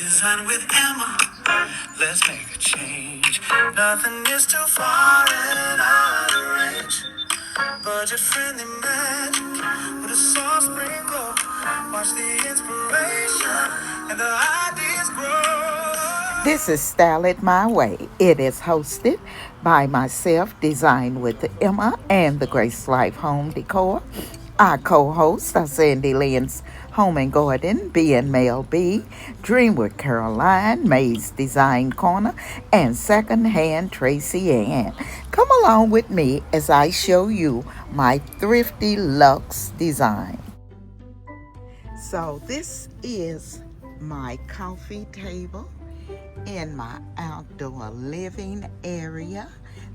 Design with Emma. Let's make a change. Nothing is too far and out of range. Budget friendly magic with a soft sprinkle. Watch the inspiration and the ideas grow. This is Style It My Way. It is hosted by myself, designed with Emma and the Grace Life Home Decor. Our co-hosts are Sandy Lynn's Home and Garden, B and Mel B, Dream with Caroline, May's Design Corner, and Secondhand Tracy Ann. Come along with me as I show you my thrifty luxe design. So this is my coffee table in my outdoor living area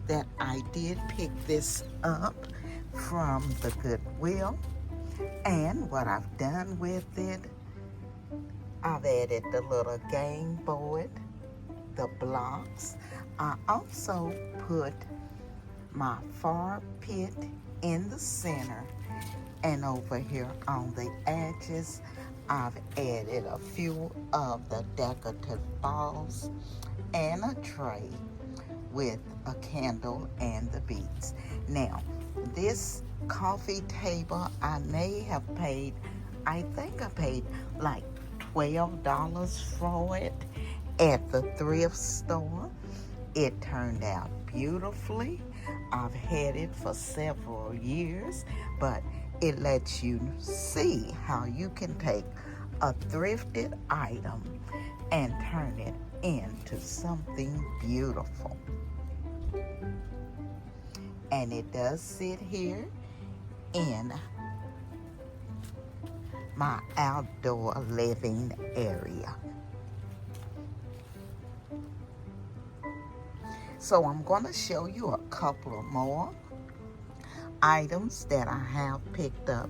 that I did pick this up from the Goodwill. And what I've done with it, I've added the little game board, the blocks. I also put my fire pit in the center, and over here on the edges I've added a few of the decorative balls and a tray with a candle and the beads. Now this coffee table, I may have paid, I think I paid like $12 for it at the thrift store. It turned out beautifully. I've had it for several years, but it lets you see how you can take a thrifted item and turn it into something beautiful. And it does sit here in my outdoor living area. So I'm going to show you a couple of more items that I have picked up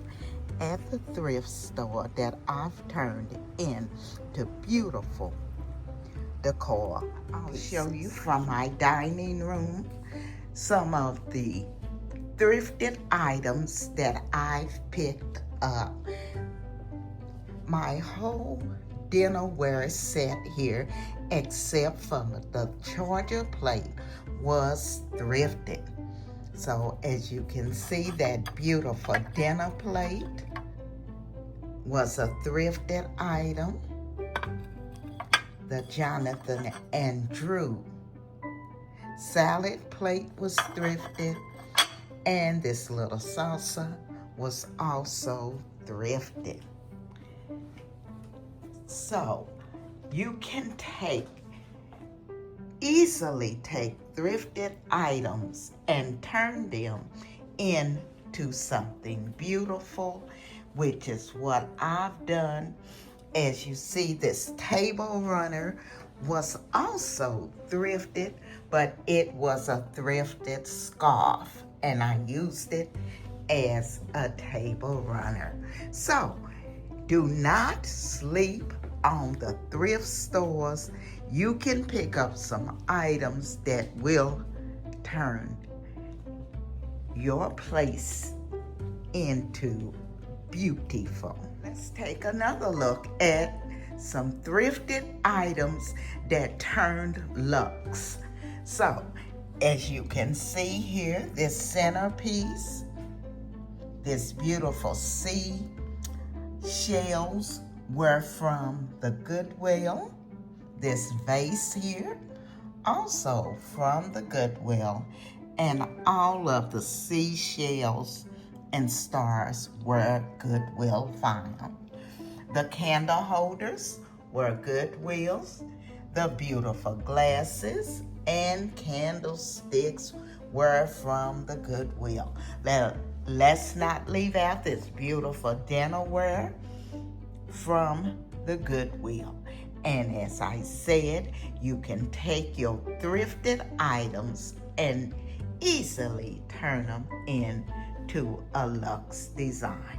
at the thrift store that I've turned into beautiful decor. I'll show you from my dining room some of the thrifted items that I've picked up. My whole dinnerware set here, except for the charger plate, was thrifted. So as you can see, that beautiful dinner plate was a thrifted item. The Jonathan and Drew salad plate was thrifted, and this little salsa was also thrifted. So you can easily take thrifted items and turn them into something beautiful, which is what I've done. As you see, this table runner was also thrifted, but it was a thrifted scarf, and I used it as a table runner. So do not sleep on the thrift stores. You can pick up some items that will turn your place into beautiful. Let's take another look at some thrifted items that turned luxe. So as you can see here, this centerpiece, this beautiful sea shells were from the Goodwill. This vase here, also from the Goodwill, and all of the seashells and stars were Goodwill found. The candle holders were Goodwills. The beautiful glasses and candlesticks were from the Goodwill. Let's not leave out this beautiful dinnerware from the Goodwill. And as I said, you can take your thrifted items and easily turn them into a luxe design.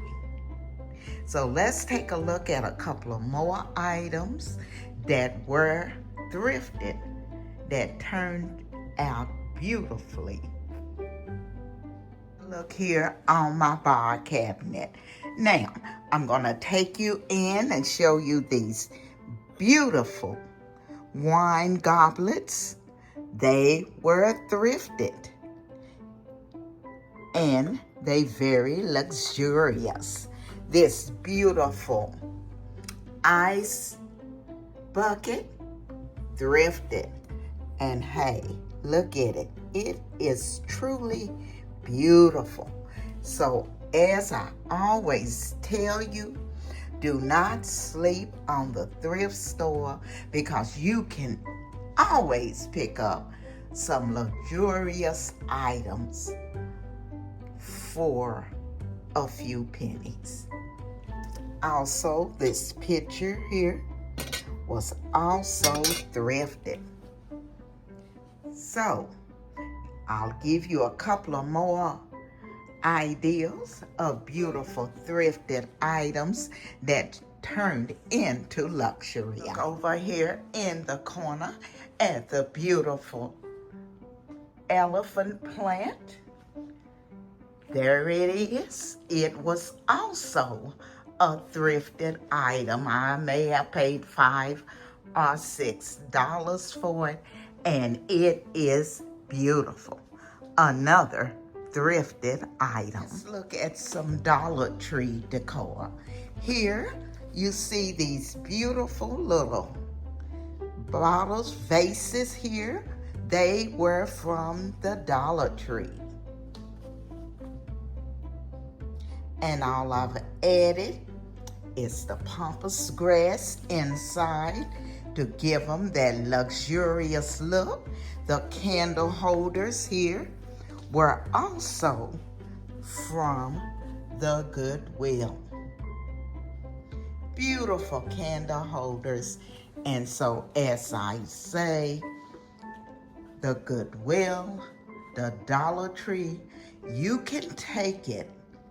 So let's take a look at a couple of more items that were thrifted that turned out beautifully. Look here on my bar cabinet. Now, I'm going to take you in and show you these beautiful wine goblets. They were thrifted and they very luxurious. This beautiful ice bucket, thrifted. And hey, look at it. It is truly beautiful. So as I always tell you, do not sleep on the thrift store because you can always pick up some luxurious items for a few pennies. Also, this picture here was also thrifted. So, I'll give you a couple of more ideas of beautiful thrifted items that turned into luxury. Look over here in the corner at the beautiful elephant plant. There it is. It was also a thrifted item. I may have paid $5 or $6 for it, and it is beautiful. Another thrifted item. Let's look at some Dollar Tree decor. Here you see these beautiful little bottles, vases here. They were from the Dollar Tree. And all I've added is the pampas grass inside to give them that luxurious look. The candle holders here were also from the Goodwill. Beautiful candle holders. And so as I say, the Goodwill, the Dollar Tree, you can take it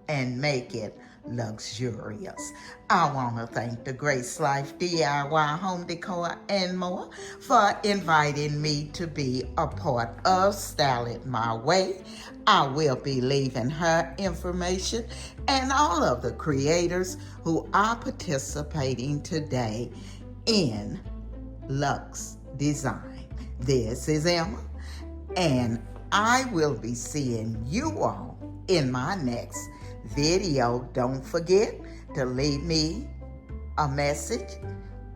and make it luxurious. I want to thank the Grace Life DIY Home Decor and more for inviting me to be a part of Style It My Way. I will be leaving her information and all of the creators who are participating today in Luxe Design. This is Emma, and I will be seeing you all in my next video. Don't forget to leave me a message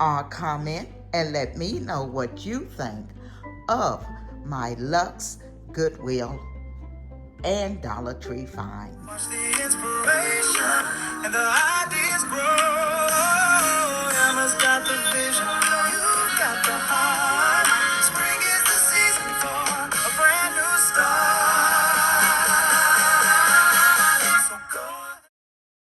or comment and let me know what you think of my Luxe, Goodwill, and Dollar Tree finds. Watch the inspiration and the ideas grow.